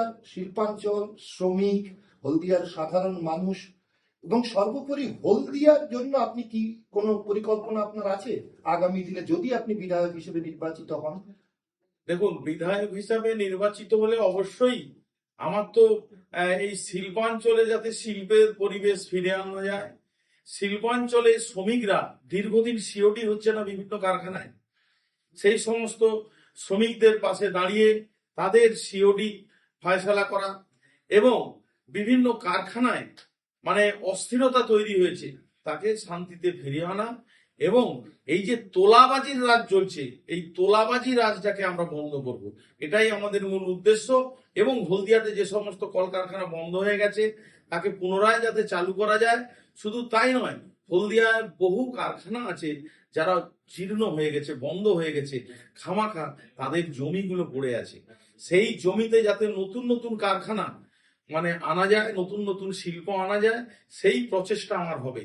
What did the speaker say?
হলদিয়ার শিল্পাঞ্চল, শ্রমিক, হলদিয়ার সাধারণ মানুষ এবং সর্বোপরি হলদিয়ার জন্য আপনি কি কোনো পরিকল্পনা আপনার আছে আগামী দিনে যদি আপনি বিধায়ক হিসেবে নির্বাচিত হন? দেখুন, বিধায়ক হিসাবে নির্বাচিত হলে অবশ্যই আমার তো এই শিল্পাঞ্চলে যাতে শিল্পের পরিবেশ ফিরে আনা যায়। শিল্পাঞ্চলে শ্রমিকরা দীর্ঘদিন সিওটি হচ্ছে না বিভিন্ন কারখানায়, সেই সমস্ত শ্রমিকদের পাশে দাঁড়িয়ে তাদের সিওডি ফয়সালা করা এবং বিভিন্ন কারখানায় মানে অস্থিরতা তৈরি হয়েছে তাকে শান্তিতে ফিরিয়ে আনা এবং এই যে তোলাবাজির রাজ চলছে এই তোলাবাজি রাজটাকে আমরা বন্ধ করব, এটাই আমাদের মূল উদ্দেশ্য। এবং হলদিয়াতে যে সমস্ত কলকারখানা বন্ধ হয়ে গেছে তাকে পুনরায় যাতে চালু করা যায়। শুধু তাই নয়, হলদিয়ায় বহু কারখানা আছে যারা জীর্ণ হয়ে গেছে, বন্ধ হয়ে গেছে, খামাখা তাদের জমিগুলো পড়ে আছে। সেই জমিতে যাতে নতুন নতুন কারখানা মানে আনা যায়, নতুন নতুন শিল্প আনা যায়, সেই প্রচেষ্টা আমার হবে।